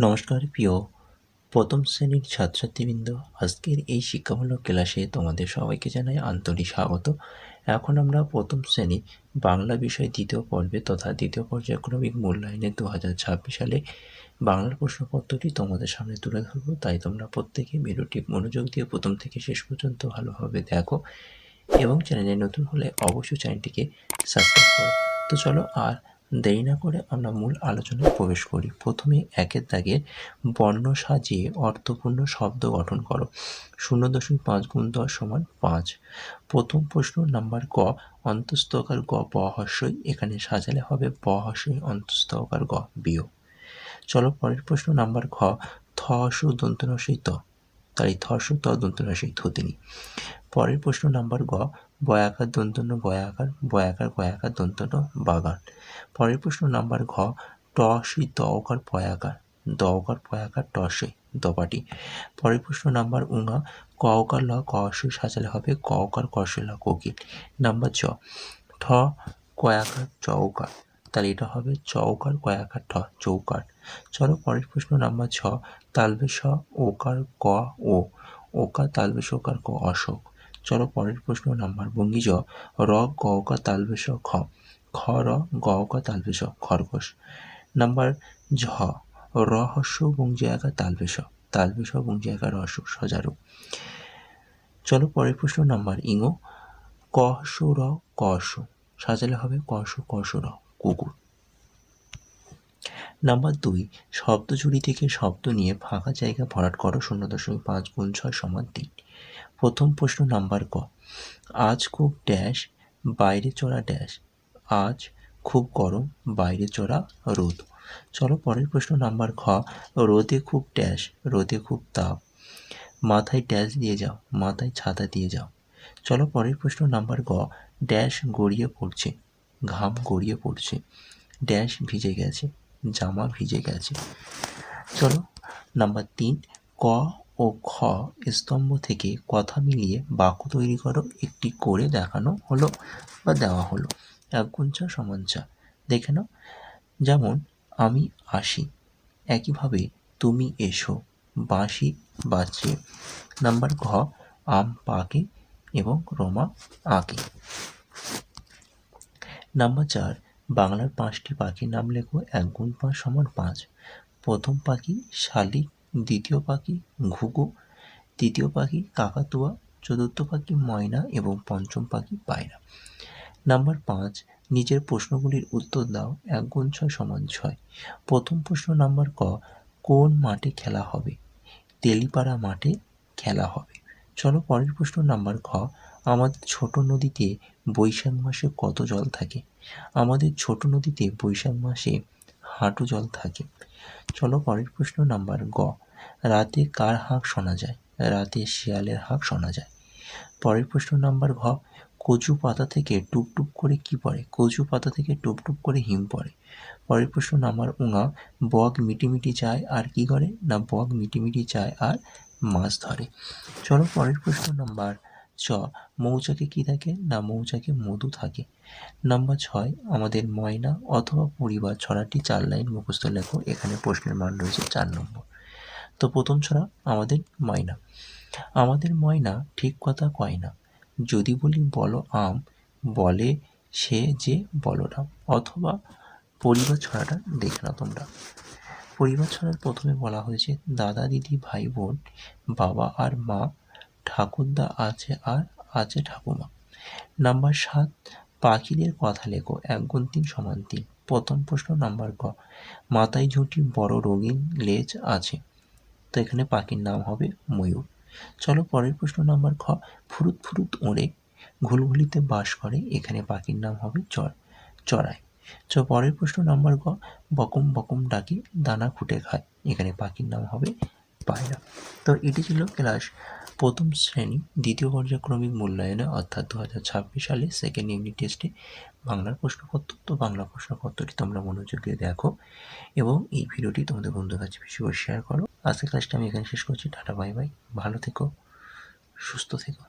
নমস্কার প্রিয় প্রথম শ্রেণীর ছাত্রছাত্রীবৃন্দ, আজকের এই শিক্ষামূলক ক্লাসে তোমাদের সবাইকে জানাই আন্তরিক স্বাগত। এখন আমরা প্রথম শ্রেণী বাংলা বিষয় দ্বিতীয় পর্বে তথা দ্বিতীয় পর্যায়ক্রমিক মূল্যায়নের 2026 সালে বাংলার প্রশ্নপত্রটি তোমাদের সামনে তুলে ধরবো। তাই তোমরা প্রত্যেকে ভিডিওটি মনোযোগ দিয়ে প্রথম থেকে শেষ পর্যন্ত ভালোভাবে দেখো এবং চ্যানেলে নতুন হলে অবশ্যই চ্যানেলটিকে সাবস্ক্রাইব করো। তো চলো আর দেরি না করে আমরা মূল আলোচনায় প্রবেশ করি। প্রথমে একের দাগের বর্ণ সাজিয়ে অর্থপূর্ণ শব্দ গঠন করো। 0.5 × 10 = 5। প্রথম প্রশ্ন নাম্বার ক, অন্তস্থকার গ ব হ্রস্বই, এখানে সাজালে হবে ব হ্রস্বই অন্তস্থকার গ বিয়োগ। চলো পরের প্রশ্ন নাম্বার খ, থ হ্রস্ব দন্ত্য ন ত, তাই থ হ্রস্ব ত দন্ত্য ন থুতনি। পরের প্রশ্ন নাম্বার গ, বয়াকার দন্ত ন বয়াকার, বয়াকার গয়াকার দন্ত ন বাগান। পরের প্রশ্ন নাম্বার ঘ, ট হ্রস্বই দ ওকার পয়াকার, দ ওকার পয়াকার ট হ্রস্বই দপাটি। পরের প্রশ্ন নাম্বার উঙা, ক ওকার ল ক হ্রস্বই সাজালে হবে ক ওকার ক হ্রস্বই ল কোকিল। নাম্বার চ, ঠ কয়াকার চৌকার, তাহলে এটা হবে চৌকার কয়াকার ঠ চৌকার। চলো পরের প্রশ্ন নাম্বার ছ, তালবে স ওকার ক ও, ওকার তালবে স ওকার ক অশোক। চলো পরের প্রশ্ন নাম্বার বঙ্গি জ, র গ ওকার তালবে স খ, খ র গ ওকার তালবে স খরগোশ। নাম্বার ঝ, র হ্রস্ব বঙ্গি আকার তালবে স, তালবে স বঙ্গি আকার অশোক সজারু। চলো পরের প্রশ্ন নাম্বার ইঙো, ক হ্রস্ব র ক হ্রস্ব সাজালে হবে ক হ্রস্ব ক হ্রস্ব র কুকুর। নাম্বার 2, শব্দ ঝুড়ি থেকে শব্দ নিয়ে ফাঁকা জায়গা ভরাট করো। 0.5 × 6 = 3। প্রথম প্রশ্ন নাম্বার ক, আজ খুব ড্যাশ বাইরে চড়া ড্যাশ, আজ খুব গরম বাইরে চড়া রোদ। চলো পরের প্রশ্ন নাম্বার খ, রোদে খুব ড্যাশ, রোদে খুব তাপ, মাথায় ড্যাশ দিয়ে যাও, মাথায় ছাতা দিয়ে যাও। চলো পরের প্রশ্ন নাম্বার গ, ড্যাশ গড়িয়ে পড়ছে, ঘাম গড়িয়ে পড়ছে, ড্যাশ ভিজে গেছে, জামা ভিজে গেছে। চলো নাম্বার 3, ক ও খ স্তম্ভ থেকে কথা মিলিয়ে বাক্য তৈরি করো। একটি করে দেখানো হলো বা দেওয়া হলো। 1 × 4 = 4। দেখে নাও, যেমন আমি আসি, একইভাবে তুমি এসো, বাঁশি বাজছে। নাম্বার ঘ, আম পাকে এবং রমা আঁকে। নাম্বার 4, বাংলার 5টি পাখির নাম লেখো। 1 × 5 = 5। প্রথম পাখি শালিক, দ্বিতীয় পাখি ঘুঘু, তৃতীয় পাখি কাকাতুয়া, চতুর্থ পাখি ময়না এবং পঞ্চম পাখি পায়রা। নাম্বার 5, নিচের প্রশ্নগুলির উত্তর দাও। 1 × 6 = 6। প্রথম প্রশ্ন নাম্বার ক, কোন মাঠে খেলা হবে? তেলিপাড়া মাঠে খেলা হবে। চলো পরের প্রশ্ন নাম্বার খ, আমাদের ছোট নদীতে বৈশাখ মাসে কত জল থাকে? আমাদের ছোট নদীতে বৈশাখ মাসে হাঁটু জল থাকে। চলো পরের প্রশ্ন নাম্বার গ, রাতে কার হাঁক শোনা যায়? রাতে শিয়ালের হাঁক শোনা যায়। পরের প্রশ্ন নাম্বার ঘ, কচু পাতা থেকে টুপ টুপ করে কি পড়ে? কচু পাতা থেকে টুপ টুপ করে হিম পড়ে। পরের প্রশ্ন নাম্বার উঙা, বক মিটিমিটি যায় আর কি করে? না বক মিটিমিটি যায় আর মাছ ধরে। চলো পরের প্রশ্ন নাম্বার চ, মৌচাকে কি থাকে? না মৌচাকে মধু থাকে। নাম্বার 6, আমাদের ময়না অথবা পরিবার ছড়াটি 4 লাইন মুখস্থ লেখো। এখানে প্রশ্নের মান রয়েছে 4 নম্বর। তো প্রথম ছড়া, আমাদের ময়না। আমাদের ময়না ঠিক কথা কয় না, যদি বলি বলো আম, বলে সে যে বলরাম। অথবা পরিবার ছড়াটা দেখে নাও তোমরা। পরিবার ছড়ার প্রথমে বলা হয়েছে দাদা দিদি ভাই বোন, বাবা আর মা, ঠাকুরদা আছে আর আছে ঠাকুমা। নাম্বার 7, পাখিদের কথা লেখো। 1 × 3 = 3। প্রথম প্রশ্ন নাম্বার ক, মাথায় ঝুঁটি বড় রঙিন লেজ আছে, তো এখানে পাখির নাম হবে ময়ূর। চলো পরের প্রশ্ন নাম্বার খ, ফুরুত ফুরুত ওড়ে, ঘুলঘুলিতে বাস করে, এখানে পাখির নাম হবে চড়াই। পরের প্রশ্ন নাম্বার গ, বকম বকম ডাকে, দানা খুঁটে খায়, এখানে পাখির নাম হবে পায়রা। তো এটি ছিল ক্লাস প্রথম শ্রেণী দ্বিতীয় পর্যায়ক্রমিক মূল্যায়নে অর্থাৎ 2026 সালে সেকেন্ড ইউনিট টেস্টে বাংলার প্রশ্নপত্র। তো বাংলা প্রশ্নপত্রটি তোমরা মনোযোগ দিয়ে দেখো এবং এই ভিডিওটি তোমাদের বন্ধুর কাছে বেশি করে শেয়ার করো। আজকের ক্লাসটা আমি এখানে শেষ করছি। টাটা বাই বাই, ভালো থেকো, সুস্থ থেকো।